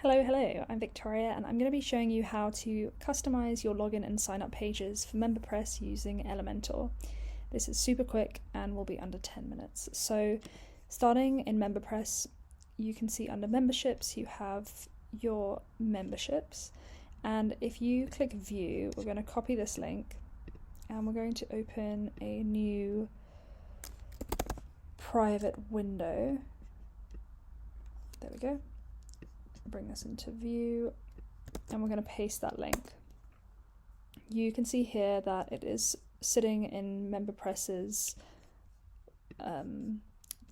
Hello, I'm Victoria and I'm going to be showing you how to customize your login and sign up pages for Memberpress using Elementor. This is super quick and will be under 10 minutes. So starting in Memberpress, you can see under memberships you have your memberships, and if you click view, we're going to copy this link and we're going to open a new private window. There we go. Bring this into view and we're going to paste that link. You can see here that it is sitting in Memberpress's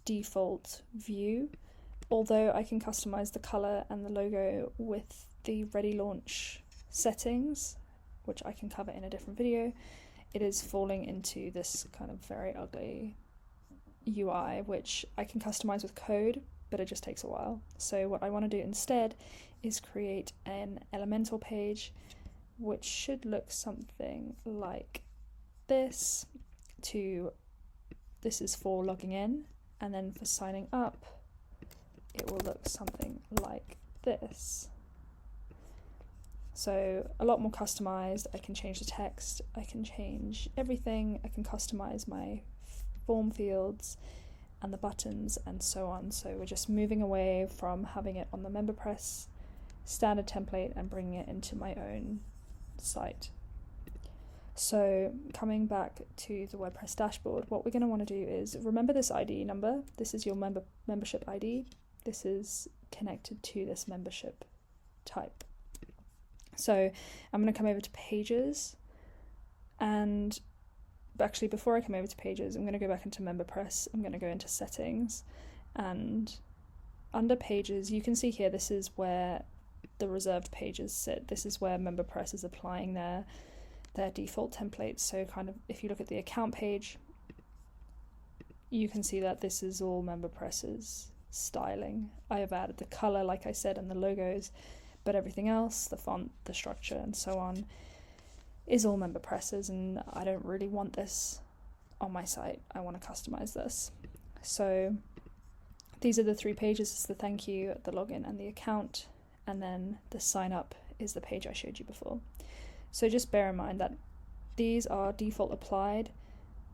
default view, although I can customize the color and the logo with the ready launch settings, which I can cover in a different video. It is falling into this kind of very ugly UI, which I can customize with code, but it just takes a while. So what I want to do instead is create an Elementor page, which should look something like this. This is for logging in, and then for signing up, it will look something like this. So a lot more customized. I can change the text, I can change everything, I can customize my form fields and the buttons and so on. So we're just moving away from having it on the Memberpress standard template and bringing it into my own site. So coming back to the WordPress dashboard, what we're going to want to do is remember this ID number. This is your membership ID. This is connected to this membership type. So I'm going to come over to pages, and actually before I come over to pages, I'm going to go back into Memberpress. I'm going to go into settings, and under pages you can see here this is where the reserved pages sit. This is where Memberpress is applying their default templates. So kind of if you look at the account page, you can see that this is all Memberpress's styling. I have added the color, like I said, and the logos, but everything else, the font, the structure and so on, is all Memberpress's, and I don't really want this on my site. I want to customize this. So these are the three pages. It's the thank you, the login and the account, and then the sign up is the page I showed you before. So just bear in mind that these are default applied,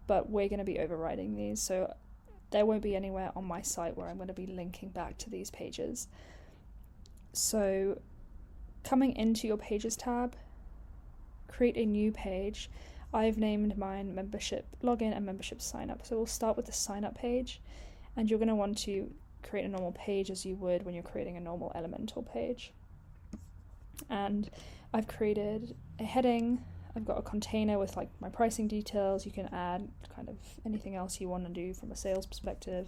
but we're going to be overriding these, so there won't be anywhere on my site where I'm going to be linking back to these pages. So coming into your pages tab, create a new page. I've named mine membership login and membership sign up. So we'll start with the sign up page, and you're going to want to create a normal page as you would when you're creating a normal Elementor page. And I've created a heading. I've got a container with like my pricing details. You can add kind of anything else you want to do from a sales perspective.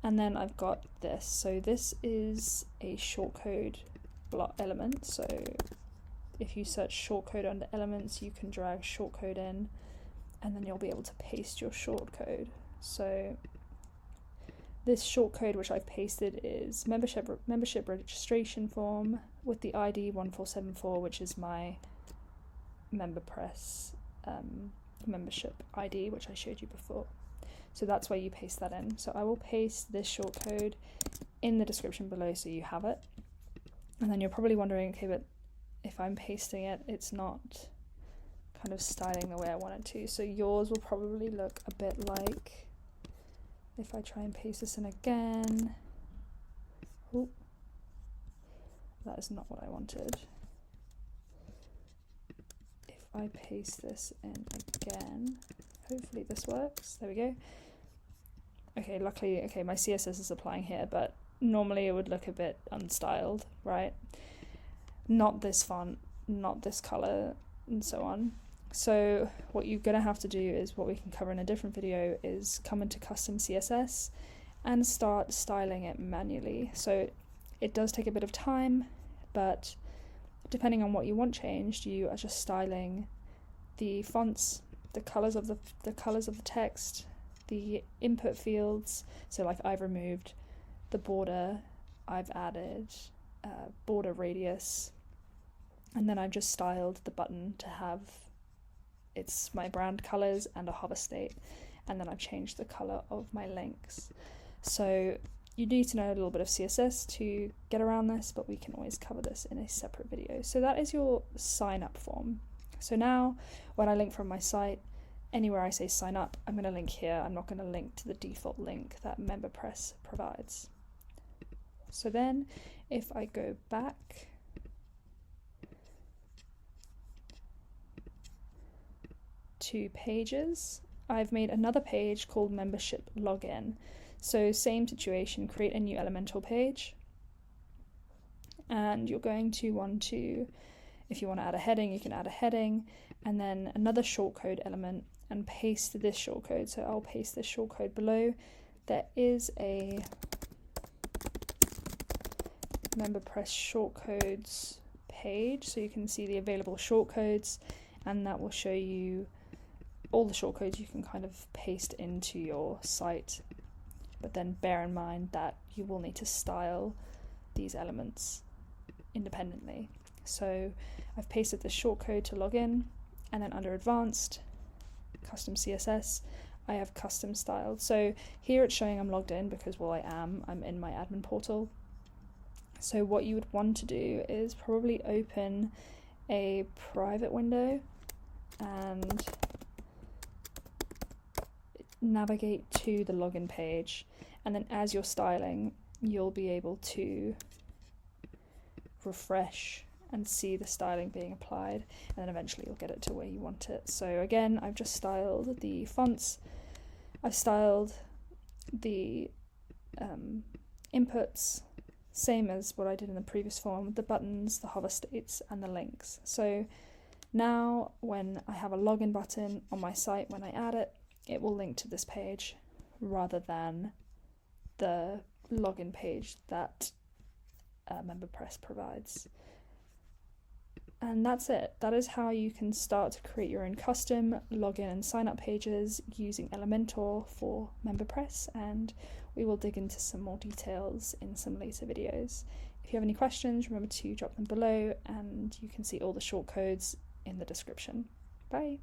And then I've got this. So this is a shortcode element. So if you search shortcode under elements, you can drag shortcode in, and then you'll be able to paste your shortcode. So this shortcode which I've pasted is membership registration form with the ID 1474, which is my Memberpress membership ID, which I showed you before. So that's where you paste that in. So I will paste this shortcode in the description below so you have it. And then you're probably wondering, okay, but if I'm pasting it, it's not kind of styling the way I want it to. So yours will probably look a bit like, if I try and paste this in again, oh, that is not what I wanted. If I paste this in again, hopefully this works. There we go. Okay, luckily, okay, my CSS is applying here, but normally it would look a bit unstyled, right? Not this font, not this color, and so on. So what you're going to have to do is what we can cover in a different video is come into custom CSS and start styling it manually. So it does take a bit of time, but depending on what you want changed, you are just styling the fonts, the colors of the text, the input fields. So like I've removed the border, I've added border radius, and then I've just styled the button to have it's my brand colors and a hover state, and then I've changed the color of my links. So You need to know a little bit of CSS to get around this, but we can always cover this in a separate video. So that is your sign up form. So now when I link from my site, anywhere I say sign up, I'm going to link here. I'm not going to link to the default link that Memberpress provides. So then if I go back to pages, I've made another page called membership login. So same situation, create a new Elementor page, and you're going to want to, if you want to add a heading, you can add a heading, and then another shortcode element, and paste this shortcode. So I'll paste this shortcode below. There is a Memberpress shortcodes page, so you can see the available shortcodes, and that will show you all the shortcodes you can kind of paste into your site. But then bear in mind that you will need to style these elements independently. So I've pasted the shortcode to log in, and then under advanced, custom CSS, I have custom styled. So here it's showing I'm logged in because, well, I'm in my admin portal. So what you would want to do is probably open a private window and navigate to the login page, and then as you're styling, you'll be able to refresh and see the styling being applied, and then eventually you'll get it to where you want it. So again, I've just styled the fonts, I've styled the inputs, same as what I did in the previous form, the buttons, the hover states, and the links. So now when I have a login button on my site, when I add it, it will link to this page rather than the login page that Memberpress provides. And that's it. That is how you can start to create your own custom login and sign up pages using Elementor for Memberpress, and we will dig into some more details in some later videos. If you have any questions, remember to drop them below, and you can see all the shortcodes in the description. Bye!